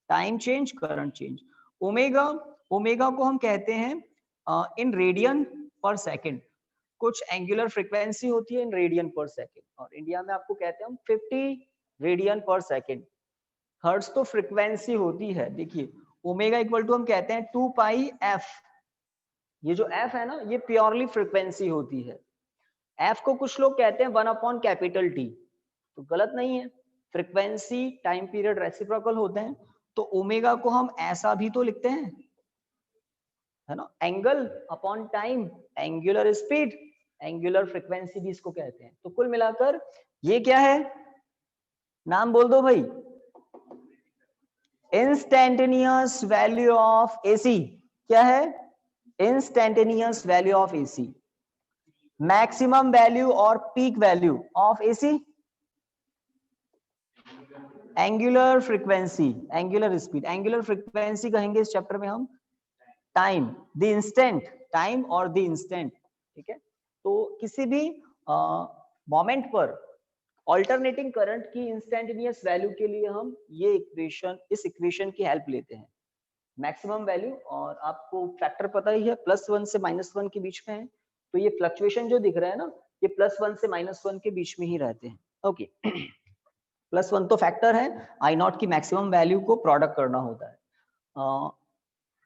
time change current change. Omega को हम कहते हैं इन रेडियन पर सेकेंड। कुछ एंगुलर फ्रीक्वेंसी होती है इन रेडियन पर सेकेंड, और इंडिया में आपको कहते हैं हम 50 रेडियन पर सेकेंड। हर्ट्ज तो फ्रीक्वेंसी होती है। देखिए ओमेगा इक्वल टू हम कहते हैं 2 पाई एफ। ये जो एफ है ना, ये प्योरली फ्रीक्वेंसी होती है। एफ को कुछ लोग कहते हैं 1/T, तो गलत नहीं है। फ्रीक्वेंसी टाइम पीरियड रेसिप्रोकल होते हैं। तो ओमेगा को हम ऐसा भी तो लिखते हैं, है ना, angle upon time, angular speed, angular frequency भी इसको कहते हैं। तो कुल मिलाकर ये क्या है, नाम बोल दो भाई, इंस्टेंटेनियस वैल्यू ऑफ एसी। क्या है, instantaneous value of AC, maximum value और peak value of AC, angular frequency, angular speed, angular frequency कहेंगे इस चैप्टर में हम टाइम, द इंस्टेंट, टाइम और द इंस्टेंट। ठीक है, तो किसी भी मोमेंट पर ऑल्टरनेटिंग करंट की इंस्टेंटेनियस वैल्यू के लिए हम ये इक्वेशन, इस इक्वेशन की हेल्प लेते हैं, मैक्सिमम वैल्यू। और आपको फैक्टर पता ही है, +1 से -1 के बीच में है। तो ये फ्लक्चुएशन जो दिख रहा है ना, ये +1 से -1 के बीच में ही रहते हैं। ओके, +1 तो फैक्टर है, आई नॉट की मैक्सिमम वैल्यू को प्रोडक्ट करना होता है।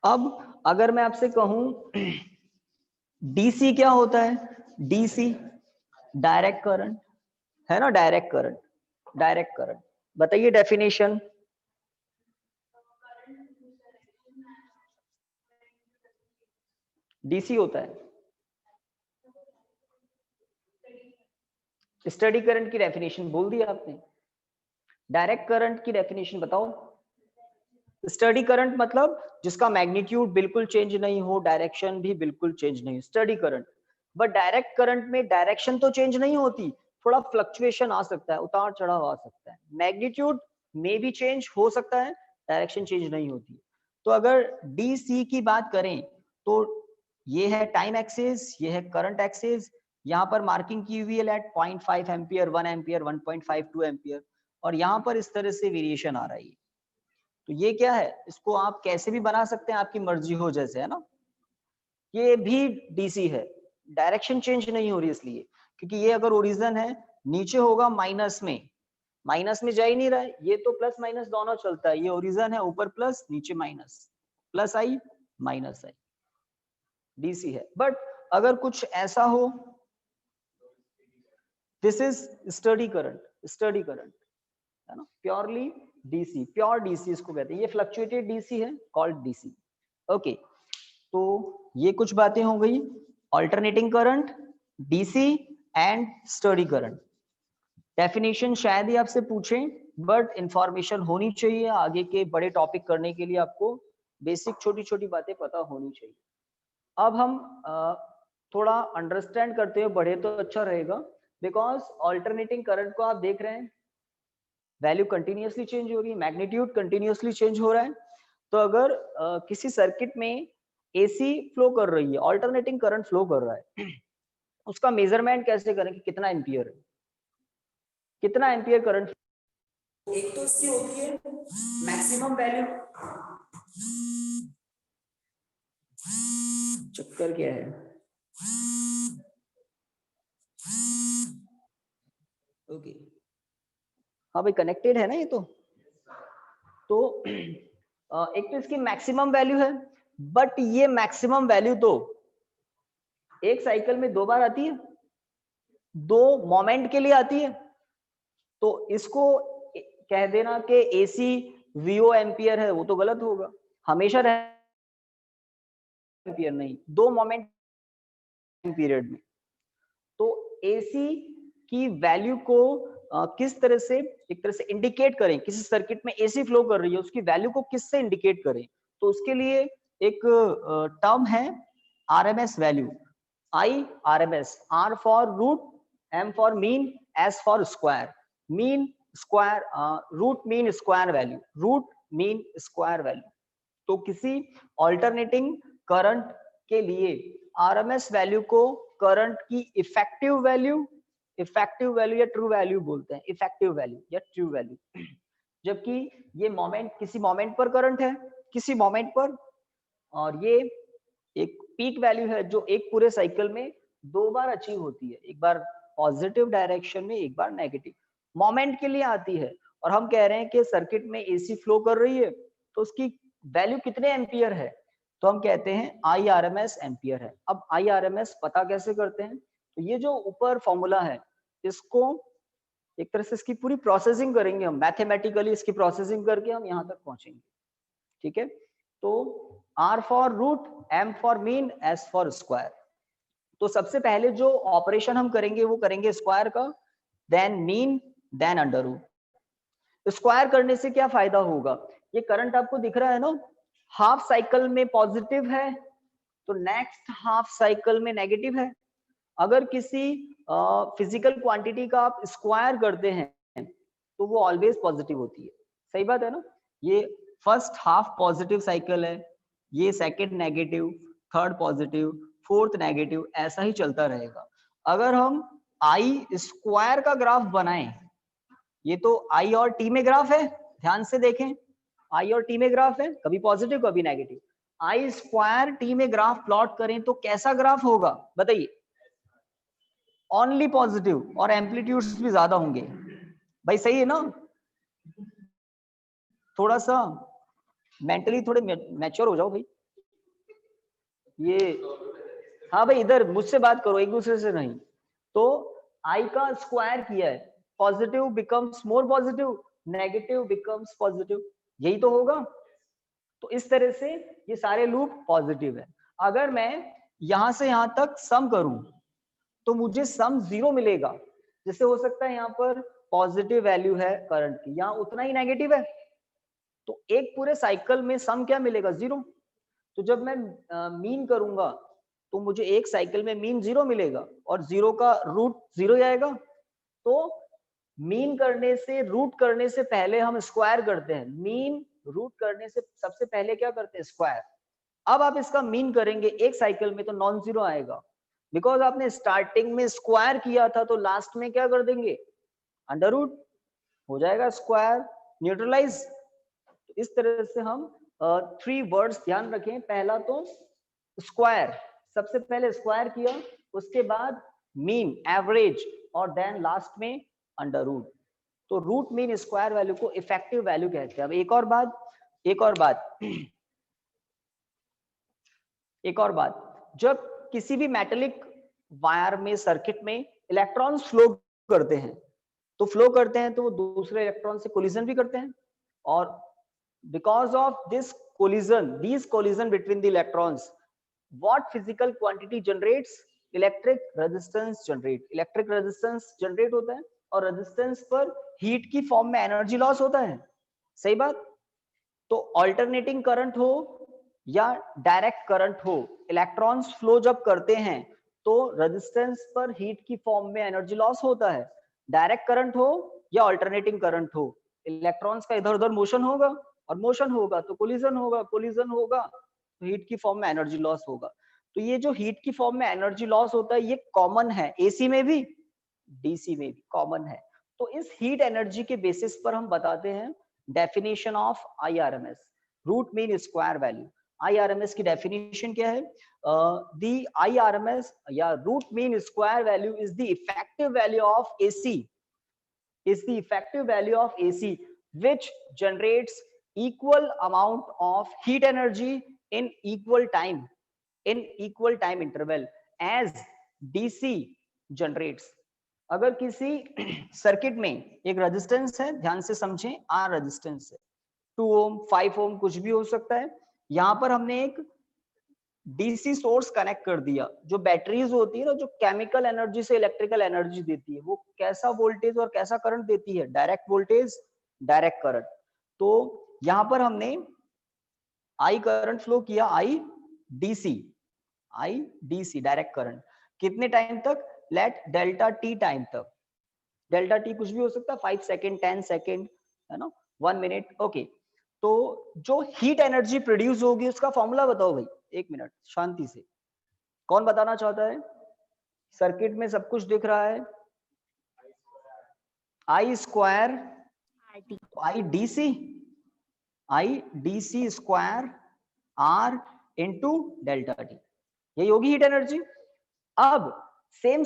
अब अगर मैं आपसे कहूं डीसी क्या होता है, डीसी डायरेक्ट करंट है ना, डायरेक्ट करंट, डायरेक्ट करंट, बताइए डेफिनेशन। डीसी होता है, स्टडी करंट की डेफिनेशन बोल दी आपने। डायरेक्ट करंट की डेफिनेशन बताओ। स्टडी करंट मतलब जिसका मैग्नीट्यूड बिल्कुल चेंज नहीं हो, डायरेक्शन भी बिल्कुल चेंज नहीं हो, study current. But direct current में डायरेक्शन तो चेंज नहीं होती, थोड़ा फ्लक्चुएशन आ सकता है, उतार चढ़ाव आ सकता है, मैग्नीट्यूड में भी चेंज हो सकता है, डायरेक्शन चेंज नहीं होती। तो अगर डीसी की बात करें तो ये है टाइम एक्सिस, ये है करंट एक्सिस। यहाँ पर मार्किंग की हुई है लेट 0.5 एम्पियर, 1 एम्पियर, 1.5, 2 एम्पियर, और यहाँ पर इस तरह से वेरिएशन आ रही है। तो ये क्या है, इसको आप कैसे भी बना सकते हैं, आपकी मर्जी हो, जैसे, है ना। ये भी डीसी है, डायरेक्शन चेंज नहीं हो रही इसलिए, क्योंकि ये अगर ओरिजिन है नीचे होगा माइनस में जा ही नहीं रहा है, ये तो प्लस माइनस दोनों चलता है। ये ओरिजिन है, ऊपर प्लस नीचे माइनस, प्लस आई माइनस आई, डीसी है। बट अगर कुछ ऐसा हो, this is study current, study current, है ना, प्योरली डीसी, प्योर डीसी इसको कहते हैं। ये फ्लक्चुएटेड डीसी है, कॉल्ड डीसी। ओके, तो ये कुछ बातें हो गई, alternating current, DC and study current. Definition शायद ही आपसे पूछें, बट इंफॉर्मेशन होनी चाहिए आगे के बड़े टॉपिक करने के लिए, आपको बेसिक छोटी छोटी बातें पता होनी चाहिए। अब हम थोड़ा अंडरस्टैंड करते हुए बढ़े तो अच्छा रहेगा, बिकॉज ऑल्टरनेटिंग करंट को आप देख रहे हैं, वैल्यू कंटिन्यूअसली चेंज हो रही है, मैग्नीट्यूड कंटिन्यूअसली चेंज हो रहा है। तो अगर किसी सर्किट में एसी फ्लो कर रही है, ऑल्टरनेटिंग करंट फ्लो कर रहा है, उसका मेजरमेंट कैसे करें कि कितना एम्पियर है, कितना एम्पियर करंट। एक तो इसकी होती है मैक्सिमम वैल्यू, चक्कर क्या है, ओके, हाँ भाई कनेक्टेड है ना ये तो एक तो इसकी मैक्सिमम वैल्यू है, बट ये मैक्सिमम वैल्यू तो एक साइकिल में 2 बार आती है, 2 मोमेंट के लिए आती है। तो इसको कह देना कि एसी वीओ एम्पियर है, वो तो गलत होगा, हमेशा एम्पियर नहीं, 2 मोमेंट पीरियड में। तो एसी की वैल्यू को किस तरह से एक तरह से इंडिकेट करें, किसी सर्किट में एसी फ्लो कर रही है उसकी वैल्यू को किससे इंडिकेट करें, तो उसके लिए एक टर्म है RMS value, I RMS, R for root, M for mean, S for square, mean square, root mean square value, root mean square value. तो किसी ऑल्टरनेटिंग करंट के लिए आरएमएस वैल्यू को करंट की इफेक्टिव वैल्यू या true value बोलते हैं, effective value या ट्रू वैल्यू। जबकि ये मोमेंट, किसी मोमेंट पर करंट है, किसी मोमेंट पर, और ये एक पीक वैल्यू है जो एक पूरे साइकिल में 2 बार अचीव होती है, एक बार पॉजिटिव डायरेक्शन में, एक बार नेगेटिव मोमेंट के लिए आती है। और हम कह रहे हैं कि सर्किट में एसी फ्लो कर रही है तो उसकी वैल्यू कितने एम्पियर है, तो हम कहते हैं आई आरएमएस एम्पियर है। अब आई आरएमएस पता कैसे करते हैं, तो ये जो ऊपर फॉर्मूला है इसको एक तरह से इसकी पूरी प्रोसेसिंग करेंगे हम, मैथमेटिकली इसकी प्रोसेसिंग करके हम यहाँ तक पहुंचेंगे, ठीक है। तो R for root, M for mean, S for square. तो सबसे पहले जो ऑपरेशन हम करेंगे वो करेंगे स्क्वायर का, then mean, then under root. Square करने से क्या फायदा होगा, ये करंट आपको दिख रहा है ना, हाफ साइकिल में पॉजिटिव है तो नेक्स्ट हाफ साइकिल में नेगेटिव है। अगर किसी फिजिकल क्वांटिटी का आप स्क्वायर करते हैं तो वो ऑलवेज पॉजिटिव होती है, सही बात है ना। ये फर्स्ट हाफ पॉजिटिव साइकिल है, ये second negative, third positive, fourth negative, ऐसा ही चलता रहेगा। अगर हम आई स्क्वायर का ग्राफ बनाएं, ये तो आई और टी में ग्राफ है, ध्यान से देखें, आई और टी में ग्राफ है, कभी पॉजिटिव कभी नेगेटिव। आई स्क्वायर टी में ग्राफ प्लॉट करें तो कैसा ग्राफ होगा बताइए, ओनली पॉजिटिव, और एम्पलीट्यूड्स भी ज्यादा होंगे, भाई सही है ना। थोड़ा सा मेंटली थोड़े मैच्योर हो जाओ भाई, ये हाँ भाई इधर मुझसे बात करो, एक दूसरे से नहीं। तो आई का स्क्वायर किया है, positive becomes more positive, negative becomes positive, यही तो होगा। तो इस तरह से ये सारे लूप पॉजिटिव है। अगर मैं यहां से यहां तक सम करूं तो मुझे सम 0 मिलेगा, जैसे हो सकता है यहाँ पर पॉजिटिव वैल्यू है करंट की, यहाँ उतना ही नेगेटिव है, तो एक पूरे साइकिल में सम क्या मिलेगा, 0। तो जब मैं मीन करूंगा तो मुझे एक साइकिल में मीन 0 मिलेगा और 0 का रूट 0 ही आएगा। तो मीन करने से, रूट करने से पहले हम स्क्वायर करते हैं, मीन रूट करने से सबसे पहले क्या करते हैं, स्क्वायर। अब आप इसका मीन करेंगे एक साइकिल में तो नॉन जीरो आएगा, बिकॉज आपने स्टार्टिंग में स्क्वायर किया था, तो लास्ट में क्या कर देंगे, अंडर रूट हो जाएगा, स्क्वायर न्यूट्रलाइज। इस तरह से हम 3 वर्ड्स ध्यान रखें, पहला तो स्क्वायर, सबसे पहले स्क्वायर किया, उसके बाद मीन एवरेज, और देन लास्ट में अंडर रूट। तो रूट मीन स्क्वायर वैल्यू को इफेक्टिव वैल्यू कहते हैं। अब एक और बात, जब किसी भी मेटेलिक वायर में, सर्किट में इलेक्ट्रॉन्स फ्लो करते हैं, तो वो दूसरे इलेक्ट्रॉन से कोलिजन भी करते हैं, और because of this collision between the electrons, what physical quantity generates, electric resistance generate होता है, और रेजिस्टेंस पर हीट की फॉर्म में एनर्जी लॉस होता है, सही बात। तो ऑल्टरनेटिंग करंट हो या डायरेक्ट करंट हो, इलेक्ट्रॉन्स फ्लो जब करते हैं तो रेजिस्टेंस पर हीट की फॉर्म में एनर्जी लॉस होता है। डायरेक्ट करंट हो या ऑल्टरनेटिंग करंट हो, इलेक्ट्रॉन्स का इधर उधर मोशन होगा, और मोशन होगा तो कोलिजन होगा तो हीट की फॉर्म में एनर्जी लॉस होगा। तो ये जो हीट की फॉर्म में एनर्जी लॉस होता है, ये कॉमन है, एसी में भी डीसी में भी कॉमन है। तो इस हीट एनर्जी के बेसिस पर हम बताते हैं definition of IRMS, root mean square value. IRMS की डेफिनेशन क्या है, the IRMS or root mean square value is the effective value of AC, which generates equal amount of heat energy in equal time interval as DC generates। अगर किसी circuit में एक resistance है, ध्यान से समझें, आर रेजिस्टेंस है, 2 ओम 5 ओम कुछ भी हो सकता है, यहां पर हमने एक डीसी सोर्स कनेक्ट कर दिया, जो बैटरीज होती है ना, जो केमिकल एनर्जी से इलेक्ट्रिकल एनर्जी देती है, वो कैसा वोल्टेज और कैसा करंट देती है? Direct voltage, direct current. तो यहां पर हमने आई करंट फ्लो किया, आई डीसी डायरेक्ट करंट, कितने टाइम तक? लेट डेल्टा टी टाइम तक। डेल्टा टी कुछ भी हो सकता है, 5 सेकेंड, 10 सेकेंड, है ना, 1 मिनट, ओके। तो जो हीट एनर्जी प्रोड्यूस होगी उसका फॉर्मूला बताओ भाई, 1 मिनट शांति से, कौन बताना चाहता है? सर्किट में सब कुछ दिख रहा है, I square, I DC square R into delta T, यही होगी हीट एनर्जी। अब सेम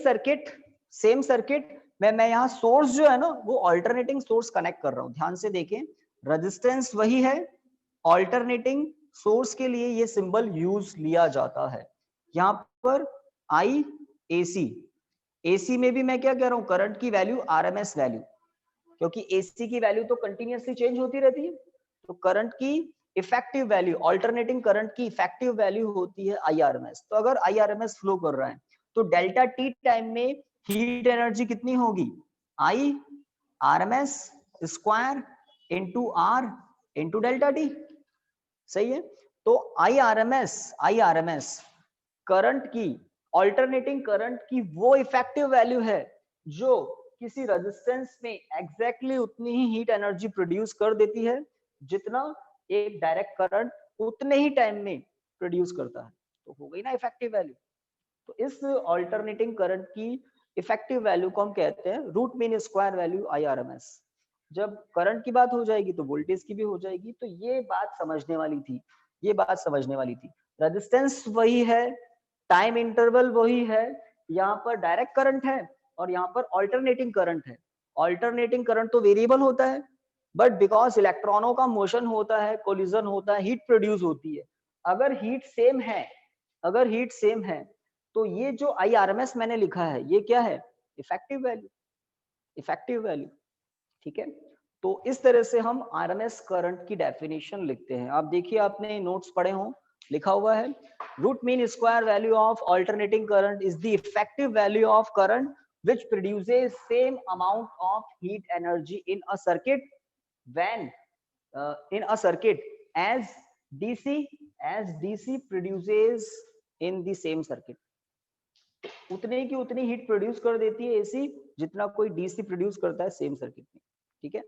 सर्किट में मैं यहाँ सोर्स जो है ना, वो ऑल्टरनेटिंग सोर्स कनेक्ट कर रहा हूँ, ध्यान से देखें, रेजिस्टेंस वही है, ऑल्टरनेटिंग सोर्स के लिए ये सिंबल यूज लिया जाता है। यहाँ पर आई एसी में भी मैं क्या कह रहा हूँ, करंट की वैल्यू आरएमएस वैल्यू, क्योंकि एसी की वैल्यू तो कंटिन्यूअसली चेंज होती रहती है, तो करंट की इफेक्टिव वैल्यू, ऑल्टरनेटिंग करंट की इफेक्टिव वैल्यू होती है आईआरएमएस। तो अगर आईआरएमएस फ्लो कर रहा है तो डेल्टा टी टाइम में हीट एनर्जी कितनी होगी? I RMS square into R into delta T, सही है। तो आईआरएमएस करंट की, ऑल्टरनेटिंग करंट की वो इफेक्टिव वैल्यू है जो किसी रेजिस्टेंस में एग्जैक्टली उतनी ही हीट एनर्जी प्रोड्यूस कर देती है जितना एक डायरेक्ट करंट उतने ही टाइम में प्रोड्यूस करता है। तो हो गई ना इफेक्टिव वैल्यू। तो इस ऑल्टरनेटिंग करंट की इफेक्टिव वैल्यू को हम कहते हैं root mean square value IRMS. जब करंट की बात हो जाएगी तो वोल्टेज की भी हो जाएगी। तो ये बात समझने वाली थी, ये बात समझने वाली थी। रेजिस्टेंस वही है, टाइम इंटरवल वही है, यहाँ पर डायरेक्ट करंट है और यहाँ पर ऑल्टरनेटिंग करंट है। ऑल्टरनेटिंग करंट तो वेरिएबल होता है, बट बिकॉज इलेक्ट्रॉनों का मोशन होता है, कोलिजन होता है, हीट प्रोड्यूस होती है। अगर हीट सेम है, अगर हीट सेम है, तो ये जो आईआरएमएस मैंने लिखा है ये क्या है? इफेक्टिव वैल्यू, इफेक्टिव वैल्यू, ठीक है। तो इस तरह से हम आरएमएस करंट की डेफिनेशन लिखते हैं। आप देखिए, आपने नोट्स पढ़े हों, लिखा हुआ है root mean square value of alternating current is the effective value of current which produces same amount of heat energy in a circuit when in a circuit as DC produces in the same circuit। उतने की उतनी heat produce कर देती है AC जितना कोई DC produce करता है सेम सर्किट में, ठीक है।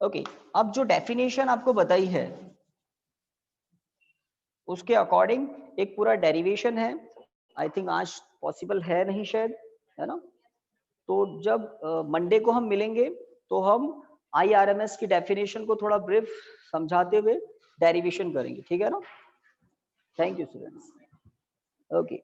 ओके, अब जो डेफिनेशन आपको बताई है उसके अकॉर्डिंग एक पूरा डेरिवेशन है, आई थिंक आज पॉसिबल है नहीं शायद, है ना। तो जब मंडे को हम मिलेंगे तो हम आईआरएमएस की डेफिनेशन को थोड़ा ब्रीफ समझाते हुए डेरिवेशन करेंगे, ठीक है ना। Thank you students. ओके।